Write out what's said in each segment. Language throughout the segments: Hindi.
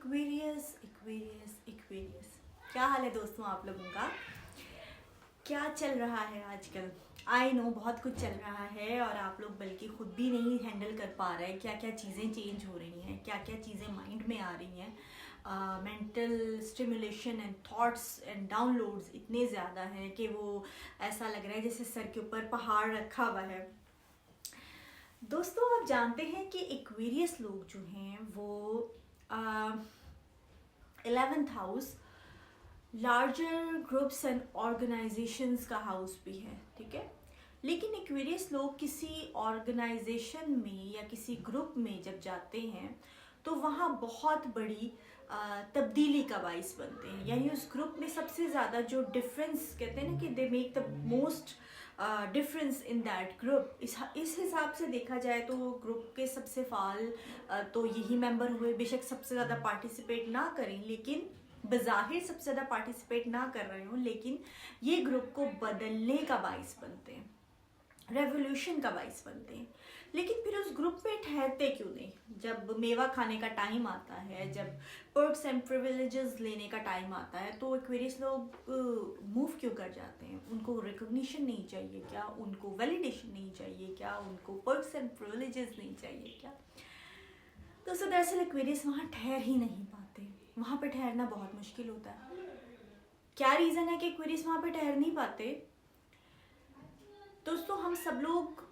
एक्वेरियस एक्वेरियस एक्वेरियस, क्या हाल है दोस्तों आप लोगों का? क्या चल रहा है आजकल? आई नो बहुत कुछ चल रहा है और आप लोग बल्कि खुद भी नहीं हैंडल कर पा रहे क्या क्या चीज़ें चेंज हो रही हैं, क्या क्या चीज़ें माइंड में आ रही हैं। Mental stimulation and thoughts and downloads इतने ज़्यादा हैं कि वो ऐसा लग रहा है जैसे सर के ऊपर पहाड़ रखा हुआ है। दोस्तों, आप जानते हैं कि एक्वेरियस लोग जो हैं वो 11th house larger groups and organisations का हाउस भी है, ठीक है। लेकिन एक्वेरियस लोग किसी ऑर्गेनाइजेशन में या किसी ग्रुप में जब जाते हैं तो वहाँ बहुत बड़ी तब्दीली का बाइस बनते हैं। यानी उस ग्रुप में सबसे ज़्यादा जो डिफरेंस कहते हैं ना कि they make the most difference in that group. इस हिसाब से देखा जाए तो ग्रुप के सबसे फाल तो यही मेंबर हुए, बेशक सबसे ज़्यादा पार्टिसिपेट ना करें, लेकिन बज़ाहिर सबसे ज़्यादा पार्टिसिपेट ना कर रहे हो, लेकिन ये ग्रुप को बदलने का बाइस बनते हैं, रेवोल्यूशन का बाइस बनते हैं। लेकिन फिर उस ग्रुप में ठहरते क्यों नहीं? जब मेवा खाने का टाइम आता है, जब पर्क्स एंड प्रिविलेजेस लेने का टाइम आता है, तो एक्वेरियस लोग मूव क्यों कर जाते हैं? उनको रिकॉग्निशन नहीं चाहिए क्या? उनको वैलिडेशन नहीं चाहिए क्या? उनको पर्क्स एंड प्रिविलेजेस नहीं चाहिए क्या? तो दरअसल एक्वेरियस वहाँ ठहर ही नहीं पाते। वहाँ पे ठहरना बहुत मुश्किल होता है। क्या रीज़न है कि एक्वेरियस वहाँ पे ठहर नहीं पाते? दोस्तों, हम सब लोग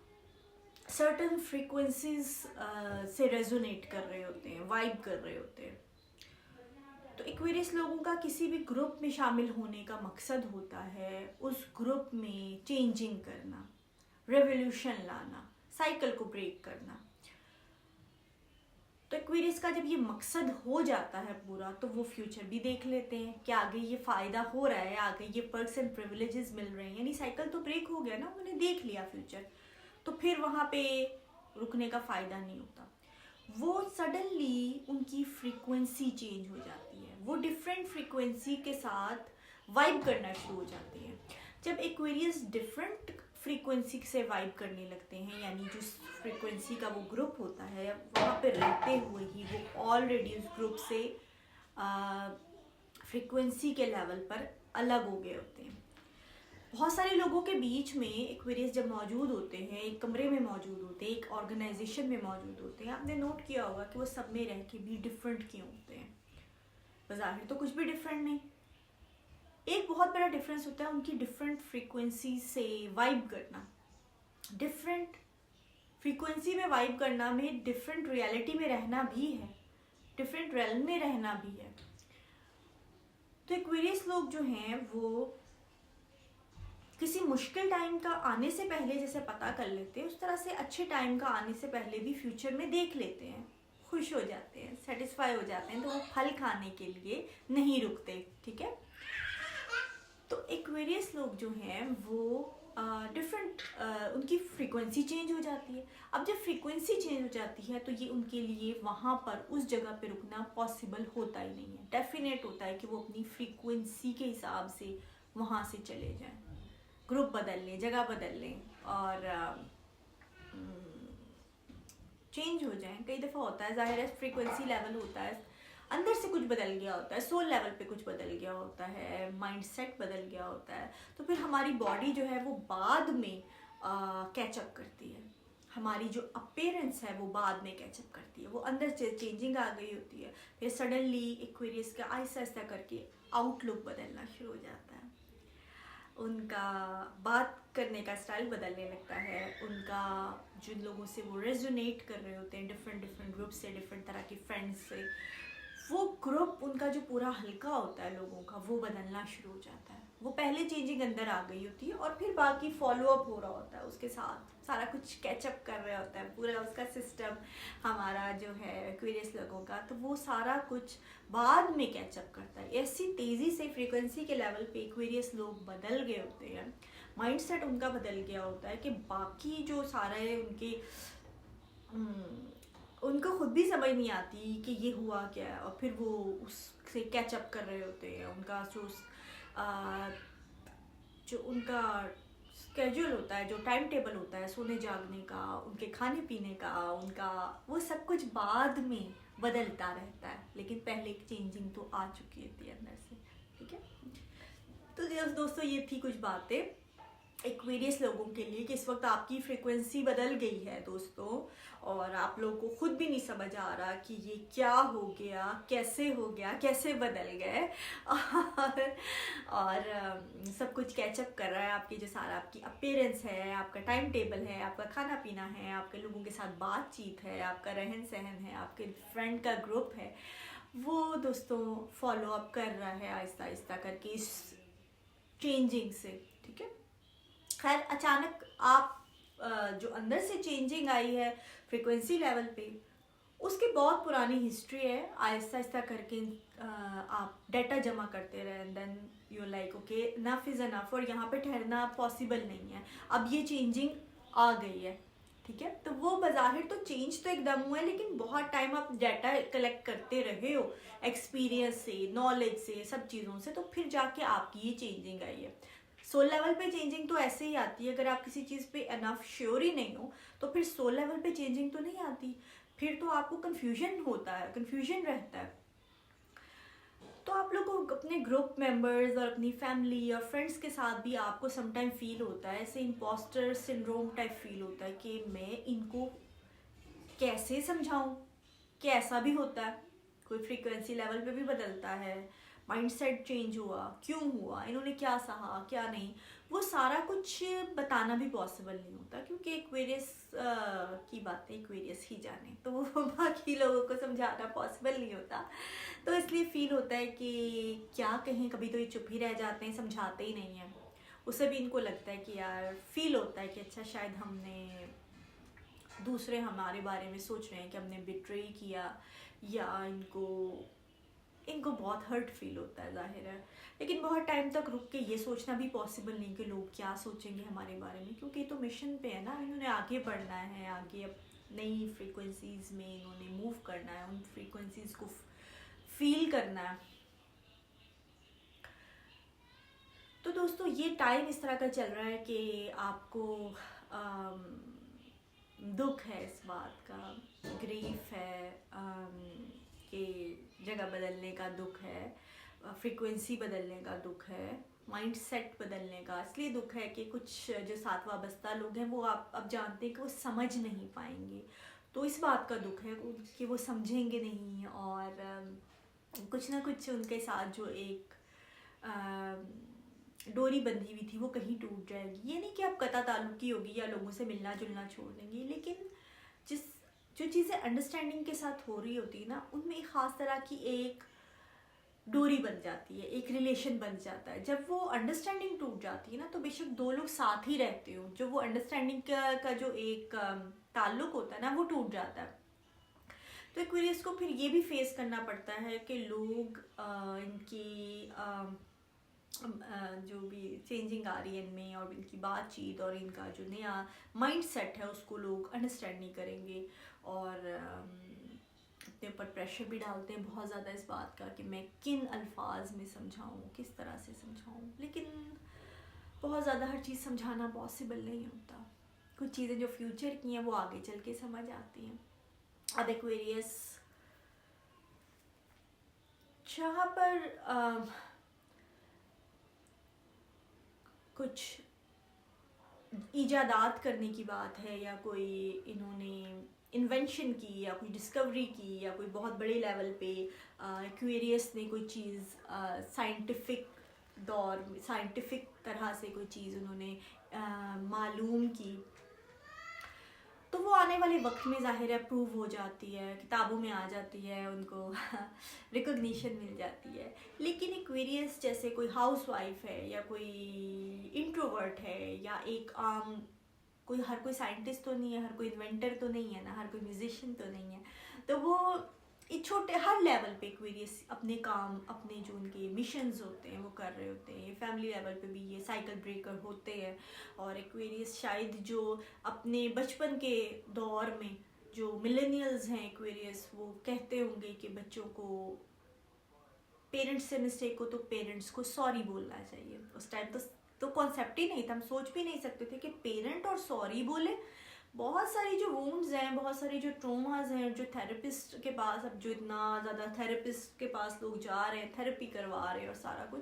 सर्टन फ्रीक्वेंसीज से रेजोनेट कर रहे होते हैं, वाइब कर रहे होते हैं। तो एक्वेरियस लोगों का किसी भी ग्रुप में शामिल होने का मकसद होता है उस ग्रुप में चेंजिंग करना, रेवोल्यूशन लाना, साइकिल को ब्रेक करना। तो एक्वेरियस का जब ये मकसद हो जाता है पूरा, तो वो फ्यूचर भी देख लेते हैं कि आगे ये फ़ायदा हो रहा है, आगे ये पर्क्स एंड प्रिविलेजेस मिल रहे हैं, यानी साइकिल तो ब्रेक हो गया ना, उन्होंने देख लिया फ्यूचर। तो फिर वहाँ पे रुकने का फ़ायदा नहीं होता। वो सडनली उनकी फ्रीक्वेंसी चेंज हो जाती है, वो डिफरेंट फ्रीक्वेंसी के साथ वाइब करना शुरू हो जाते हैं। जब एक्वेरियस डिफरेंट फ्रीक्वेंसी से वाइब करने लगते हैं, यानी जो फ्रीक्वेंसी का वो ग्रुप होता है, वहाँ पे रहते हुए ही वो ऑलरेडी उस ग्रुप से फ्रीक्वेंसी के लेवल पर अलग हो गए होते हैं। बहुत सारे लोगों के बीच में एक्वेरियस जब मौजूद होते हैं, एक कमरे में मौजूद होते हैं, एक ऑर्गेनाइजेशन में मौजूद होते हैं, आपने नोट किया होगा कि वो सब में रह के भी डिफरेंट क्यों होते हैं? बाज़ाहिर तो कुछ भी डिफरेंट नहीं। एक बहुत बड़ा डिफरेंस होता है उनकी डिफरेंट फ्रीक्वेंसी से वाइब करना। डिफरेंट फ्रीक्वेंसी में वाइब करना में डिफरेंट रियलिटी में रहना भी है, डिफरेंट रेल्म में रहना भी है। तो एक्वेरियस लोग जो हैं वो किसी मुश्किल टाइम का आने से पहले जैसे पता कर लेते हैं, उस तरह से अच्छे टाइम का आने से पहले भी फ्यूचर में देख लेते हैं, खुश हो जाते हैं, सेटिस्फाई हो जाते हैं। तो वो फल खाने के लिए नहीं रुकते, ठीक है। तो एक्वेरियस लोग जो हैं वो डिफरेंट उनकी फ्रीक्वेंसी चेंज हो जाती है। अब जब फ्रीक्वेंसी चेंज हो जाती है तो ये उनके लिए वहाँ पर उस जगह पे रुकना पॉसिबल होता ही नहीं है। डेफिनेट होता है कि वो अपनी फ्रीक्वेंसी के हिसाब से वहाँ से चले जाएं, ग्रुप बदल लें, जगह बदल लें और चेंज हो जाएं। कई दफ़ा होता है, ज़ाहिर है फ्रीक्वेंसी लेवल होता है, अंदर से कुछ बदल गया होता है, सोल लेवल पे कुछ बदल गया होता है, माइंड सेट बदल गया होता है, तो फिर हमारी बॉडी जो है वो बाद में कैचअप करती है। हमारी जो अपीयरेंस है वो बाद में कैचअप करती है, वो अंदर से चेंजिंग आ गई होती है। फिर सडनली एक्वेरियस का आहिस्ता आहिस्ता करके आउटलुक बदलना शुरू हो जाता है, उनका बात करने का स्टाइल बदलने लगता है, उनका जिन लोगों से वो रेजोनेट कर रहे होते हैं, डिफरेंट ग्रुप से, डिफरेंट तरह के फ्रेंड्स से, वो ग्रुप उनका जो पूरा हल्का होता है लोगों का, वो बदलना शुरू हो जाता है। वो पहले चेंजिंग अंदर आ गई होती है और फिर बाकी फॉलो अप हो रहा होता है, उसके साथ सारा कुछ कैचअप कर रहा होता है, पूरा उसका सिस्टम हमारा जो है एक्वेरियस लोगों का, तो वो सारा कुछ बाद में कैचअप करता है। ऐसी तेज़ी से फ्रीक्वेंसी के लेवल पे एक्वेरियस लोग बदल गए होते हैं, माइंडसेट उनका बदल गया होता है कि बाकी जो सारे उनको खुद भी समझ नहीं आती कि ये हुआ क्या है, और फिर वो उससे कैचअप कर रहे होते हैं। उनका जो उनका स्केड्यूल होता है, जो टाइम टेबल होता है सोने जागने का, उनके खाने पीने का, उनका वो सब कुछ बाद में बदलता रहता है, लेकिन पहले एक चेंजिंग तो आ चुकी होती है अंदर से। ठीक है, तो दोस्तों ये थी कुछ बातें एक्वेरियस लोगों के लिए कि इस वक्त आपकी फ्रीक्वेंसी बदल गई है दोस्तों, और आप लोगों को खुद भी नहीं समझ आ रहा कि ये क्या हो गया, कैसे बदल गए और सब कुछ कैचअप कर रहा है आपकी, जो सारा आपकी अपीयरेंस है, आपका टाइम टेबल है, आपका खाना पीना है, आपके लोगों के साथ बातचीत है, आपका रहन सहन है, आपके फ्रेंड का ग्रुप है, वो दोस्तों फॉलो अप कर रहा है आहिस्ता आहिस्ता करके इस चेंजिंग से। ठीक है, खैर अचानक आप जो अंदर से चेंजिंग आई है फ्रीक्वेंसी लेवल पे, उसकी बहुत पुरानी हिस्ट्री है। आहिस्ता आहिस्ता करके आप डाटा जमा करते रहे, and then you like okay enough is enough, और यहाँ पे ठहरना पॉसिबल नहीं है, अब ये चेंजिंग आ गई है। ठीक है, तो वो बज़ाहिर तो चेंज तो एकदम हुआ है, लेकिन बहुत टाइम आप डाटा कलेक्ट करते रहे हो एक्सपीरियंस से, नॉलेज से, सब चीज़ों से, तो फिर जाके आपकी ये चेंजिंग आई है। सोल लेवल पे चेंजिंग तो ऐसे ही आती है, अगर आप किसी चीज़ पे अनफ श्योर ही नहीं हो तो फिर सोल लेवल पे चेंजिंग तो नहीं आती, फिर तो आपको कन्फ्यूजन होता है, कन्फ्यूजन रहता है। तो आप लोगों को अपने ग्रुप मेंबर्स और अपनी फैमिली और फ्रेंड्स के साथ भी आपको समटाइम फील होता है, ऐसे इम्पोस्टर सिंड्रोम टाइप फील होता है कि मैं इनको कैसे समझाऊं, कि ऐसा भी होता है, कोई फ्रीक्वेंसी लेवल पे भी बदलता है, माइंडसेट चेंज हुआ, क्यों हुआ, इन्होंने क्या सहा क्या नहीं, वो सारा कुछ बताना भी पॉसिबल नहीं होता, क्योंकि एक्वेरियस की बातें एक्वेरियस ही जाने, तो वो बाकी लोगों को समझाना पॉसिबल नहीं होता। तो इसलिए फील होता है कि क्या कहें, कभी तो ये चुप ही रह जाते हैं, समझाते ही नहीं हैं। उससे भी इनको लगता है कि यार फील होता है कि अच्छा शायद हमने दूसरे हमारे बारे में सोच रहे हैं कि हमने बिट्रे किया, या इनको बहुत हर्ट फील होता है, जाहिर है। लेकिन बहुत टाइम तक रुक के ये सोचना भी पॉसिबल नहीं कि लोग क्या सोचेंगे हमारे बारे में, क्योंकि ये तो मिशन पे है ना, इन्होंने आगे बढ़ना है, आगे अब नई फ्रीक्वेंसीज में इन्होंने मूव करना है, उन फ्रीक्वेंसीज को फील करना है। तो दोस्तों ये टाइम इस तरह का चल रहा है कि आपको दुख है इस बात का, ग्रीफ है कि जगह बदलने का दुख है, फ्रीक्वेंसी बदलने का दुख है, माइंड सेट बदलने का इसलिए दुख है कि कुछ जो साथ वाबस्ता लोग हैं वो आप अब जानते हैं कि वो समझ नहीं पाएंगे, तो इस बात का दुख है कि वो समझेंगे नहीं, और कुछ ना कुछ उनके साथ जो एक डोरी बंधी हुई थी वो कहीं टूट जाएगी। ये नहीं कि आप कता ताल्लुकी होगी या लोगों से मिलना जुलना छोड़ देंगे, लेकिन जो चीज़ें अंडरस्टैंडिंग के साथ हो रही होती है ना, उनमें एक ख़ास तरह की एक डोरी बन जाती है, एक रिलेशन बन जाता है। जब वो अंडरस्टैंडिंग टूट जाती है ना, तो बेशक दो लोग साथ ही रहते हो, जो वो अंडरस्टैंडिंग का जो एक ताल्लुक होता है ना, वो टूट जाता है। तो एक्वेरियस को फिर ये भी फेस करना पड़ता है कि लोग इनकी जो भी चेंजिंग आ रही है इनमें, और इनकी बातचीत और इनका जो नया माइंड सेट है उसको लोग अंडरस्टैंड नहीं करेंगे, और अपने ऊपर प्रेशर भी डालते हैं बहुत ज़्यादा इस बात का कि मैं किन अल्फाज में समझाऊँ, किस तरह से समझाऊँ। लेकिन बहुत ज़्यादा हर चीज़ समझाना पॉसिबल नहीं होता, कुछ चीज़ें जो फ्यूचर की हैं वो आगे चल के समझ आती हैं। अब एक्वेरियस जहाँ पर कुछ इजादात करने की बात है, या कोई इन्होंने इन्वेंशन की, या कोई डिस्कवरी की, या कोई बहुत बड़े लेवल पे एक्वेरियस ने कोई चीज़ साइंटिफिक तरह से कोई चीज़ उन्होंने मालूम की, तो वो आने वाले वक्त में ज़ाहिर है प्रूव हो जाती है, किताबों में आ जाती है, उनको रिकॉग्निशन मिल जाती है। लेकिन एक्वेरियस जैसे कोई हाउसवाइफ है, या कोई इंट्रोवर्ट है, या एक आम हर कोई साइंटिस्ट तो नहीं है, हर कोई इन्वेंटर तो नहीं है ना, हर कोई म्यूजिशियन तो नहीं है, तो वो एक छोटे हर लेवल पे एक्वेरियस अपने काम, अपने जो उनके मिशंस होते हैं वो कर रहे होते हैं। फैमिली लेवल पे भी ये साइकिल ब्रेकर होते हैं, और एक्वेरियस शायद जो अपने बचपन के दौर में जो मिलेनियल्स हैं एक्वेरियस, वो कहते होंगे कि बच्चों को पेरेंट्स से मिस्टेक हो तो पेरेंट्स को सॉरी बोलना चाहिए। उस टाइम तो कॉन्सेप्ट ही नहीं था, हम सोच भी नहीं सकते थे कि पेरेंट और सॉरी बोले, बहुत सारी जो वुंड्स हैं, बहुत सारी जो ट्रोमाज हैं, जो थेरेपिस्ट के पास, अब जो इतना ज़्यादा थेरेपिस्ट के पास लोग जा रहे हैं, थेरेपी करवा रहे हैं और सारा कुछ,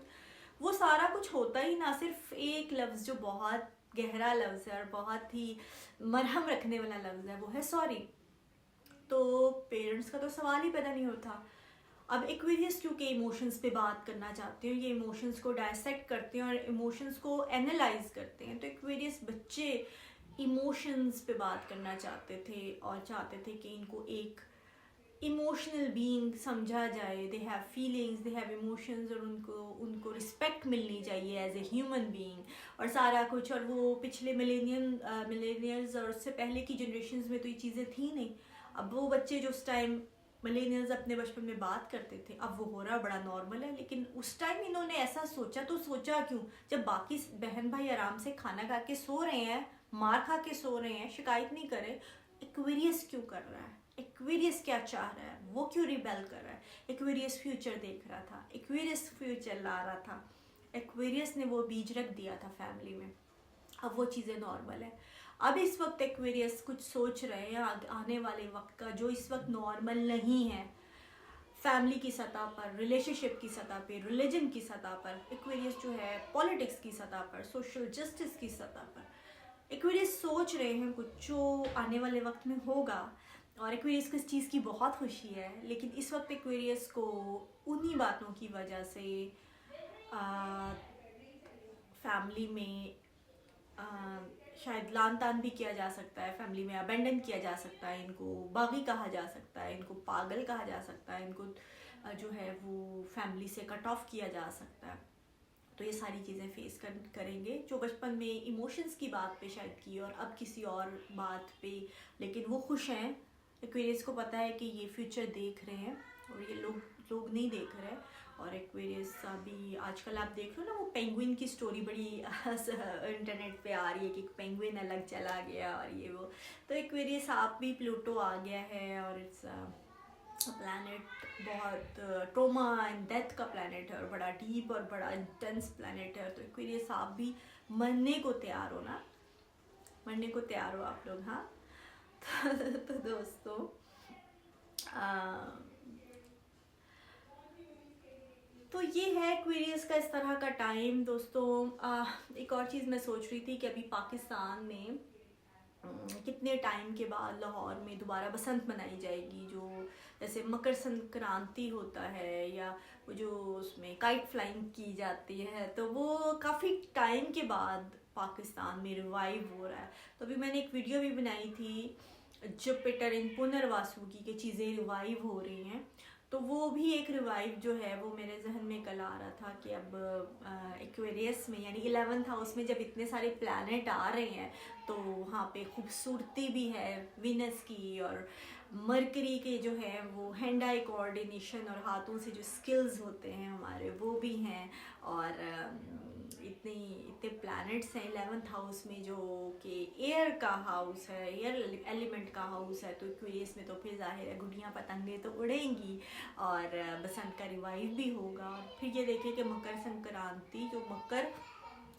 वो सारा कुछ होता ही ना सिर्फ एक लफ्ज़ जो बहुत गहरा लफ्ज़ है और बहुत ही मरहम रखने वाला लफ्ज़ है, वो है सॉरी। तो पेरेंट्स का तो सवाल ही पैदा नहीं होता। अब एक्वेरियस क्योंकि इमोशंस पे बात करना चाहते हैं, ये इमोशंस को डायसेक्ट करते हैं और इमोशंस को एनालाइज करते हैं, तो एक्वेरियस बच्चे इमोशंस पे बात करना चाहते थे और चाहते थे कि इनको एक इमोशनल बीइंग समझा जाए, they have feelings, they have emotions, और उनको रिस्पेक्ट मिलनी चाहिए एज ए ह्यूमन बीइंग और सारा कुछ। और वो पिछले मिलेनियल्स और उससे पहले की जनरेशन्स में तो ये चीज़ें थी नहीं। अब वो बच्चे जो उस टाइम मिलेनियल्स अपने बचपन में बात करते थे, अब वो हो रहा बड़ा नॉर्मल है। लेकिन उस टाइम इन्होंने ऐसा सोचा, तो सोचा क्यों? जब बाकी बहन भाई आराम से खाना खा के सो रहे हैं, मार खा के सो रहे हैं, शिकायत नहीं करे, एक्वेरियस क्यों कर रहा है? एक्वेरियस क्या चाह रहा है? वो क्यों रिबेल कर रहा है? एक्वेरियस फ्यूचर देख रहा था, एक्वेरियस फ्यूचर ला रहा था, एक्वेरियस ने वो बीज रख दिया था फैमिली में। अब वो चीज़ें नॉर्मल है। अब इस वक्त एक्वेरियस कुछ सोच रहे हैं आने वाले वक्त का, जो इस वक्त नॉर्मल नहीं है फैमिली की सतह पर, रिलेशनशिप की सतह पर, रिलीजन की सतह पर। एक्वेरियस जो है पॉलिटिक्स की सतह पर, सोशल जस्टिस की सतह पर एक्वेरियस सोच रहे हैं कुछ जो आने वाले वक्त में होगा। और एक्वेरियस को इस चीज़ की बहुत खुशी है, लेकिन इस वक्त एक्वेरियस को उन्हीं बातों की वजह से फैमिली में शायद लान तान भी किया जा सकता है, फैमिली में अबेंडन किया जा सकता है, इनको बागी कहा जा सकता है, इनको पागल कहा जा सकता है, इनको जो है वो फैमिली से कट ऑफ किया जा सकता है। तो ये सारी चीज़ें फेस करेंगे जो बचपन में इमोशंस की बात पे शायद की और अब किसी और बात पे, लेकिन वो खुश हैं। एक्वेरियस को पता है कि ये फ्यूचर देख रहे हैं और ये लोग नहीं देख रहे। और एक्वेरियस अभी आजकल आप देख लो ना, वो पेंगुइन की स्टोरी बड़ी इंटरनेट पे आ रही है कि पेंगुइन अलग चला गया और ये वो। तो एक्वेरियस आप भी प्लूटो आ गया है और इट्स प्लैनेट बहुत ट्रोमा एंड डेथ का प्लैनेट है और बड़ा डीप और बड़ा इंटेंस प्लैनेट है। तो एक्वेरियस आप भी मरने को तैयार हो ना, मरने को तैयार हो आप लोग। हाँ तो दोस्तों तो ये है एक्वेरियस का इस तरह का टाइम। दोस्तों एक और चीज़ मैं सोच रही थी कि अभी पाकिस्तान में कितने टाइम के बाद लाहौर में दोबारा बसंत मनाई जाएगी, जो जैसे मकर संक्रांति होता है या वो जो उसमें काइट फ्लाइंग की जाती है, तो वो काफ़ी टाइम के बाद पाकिस्तान में रिवाइव हो रहा है। तो अभी मैंने एक वीडियो भी बनाई थी जुपिटर इन पुनर्वासुकी की चीज़ें रिवाइव हो रही हैं। तो वो भी एक रिवाइव जो है वो मेरे जहन में कल आ रहा था कि अब एक्वेरियस में यानी 11th हाउस में जब इतने सारे प्लैनेट आ रहे हैं तो वहाँ पे खूबसूरती भी है वीनस की, और मरकरी के जो है वो हैंड आई कोऑर्डिनेशन और हाथों से जो स्किल्स होते हैं हमारे वो भी हैं। और इतने प्लैनेट्स हैं 11th हाउस में जो कि एयर का हाउस है, एयर एलिमेंट का हाउस है। तो एक्वेरियस में तो फिर जाहिर है गुड़ियाँ पतंगे तो उड़ेंगी और बसंत का रिवाइव भी होगा। फिर ये देखिए कि मकर संक्रांति, जो मकर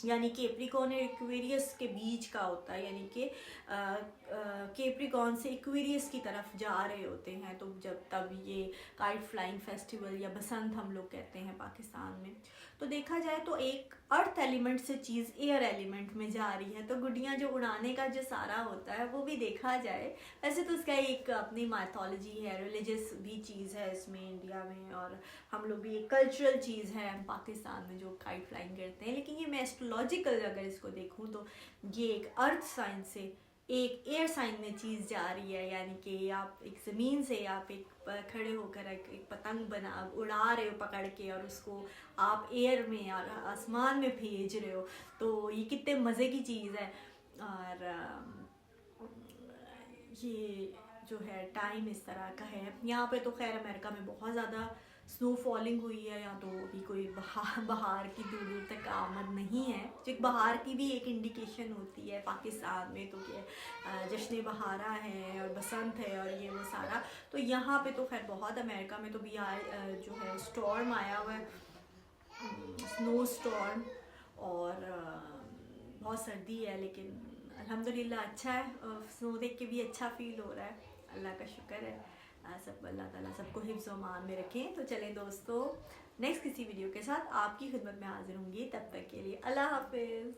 यानी कैप्रिकॉर्न और एक्वेरियस के बीच का होता है, यानी कि कैप्रिकॉर्न से एक्वेरियस की तरफ जा रहे होते हैं। तो तब ये काइट फ्लाइंग फेस्टिवल या बसंत हम लोग कहते हैं पाकिस्तान में। तो देखा जाए तो एक अर्थ एलिमेंट से चीज़ एयर एलिमेंट में जा रही है, तो गुड़ियाँ जो उड़ाने का जो सारा होता है वो भी देखा जाए। वैसे तो उसका एक अपनी माइथोलॉजी है, रिलीजियस भी चीज़ है इसमें इंडिया में, और हम लोग भी एक कल्चरल चीज़ है पाकिस्तान में जो काइट फ्लाइंग करते हैं। लेकिन ये मैं एस्ट्रोलॉजिकल अगर इसको देखूँ तो ये एक अर्थ साइन से एक एयर साइन में चीज़ जा रही है, यानी कि आप एक ज़मीन से आप एक खड़े होकर एक पतंग बना उड़ा रहे हो पकड़ के, और उसको आप एयर में और आसमान में भेज रहे हो। तो ये कितने मज़े की चीज़ है। और ये जो है टाइम इस तरह का है। यहाँ पे तो खैर अमेरिका में बहुत ज़्यादा स्नो फॉलिंग हुई है, यहाँ तो अभी कोई बहार की दूर दूर तक आमद नहीं है, जो बहार की भी एक इंडिकेशन होती है पाकिस्तान में। तो क्या जश्न बहारा है और बसंत है और ये वो सारा। तो यहाँ पे तो खैर बहुत, अमेरिका में तो भी जो है स्टॉर्म आया हुआ है, स्नो स्टॉर्म, और बहुत सर्दी है। लेकिन अल्हम्दुलिल्लाह अच्छा है, स्नो देख के भी अच्छा फील हो रहा है, अल्लाह का शुक्र है। सब अल्लाह ताला सबको हिफ्ज़ व अमान में रखें। तो चलें दोस्तों, नेक्स्ट किसी वीडियो के साथ आपकी खिदमत में हाजिर होंगी, तब तक के लिए अल्लाह हाफिज़।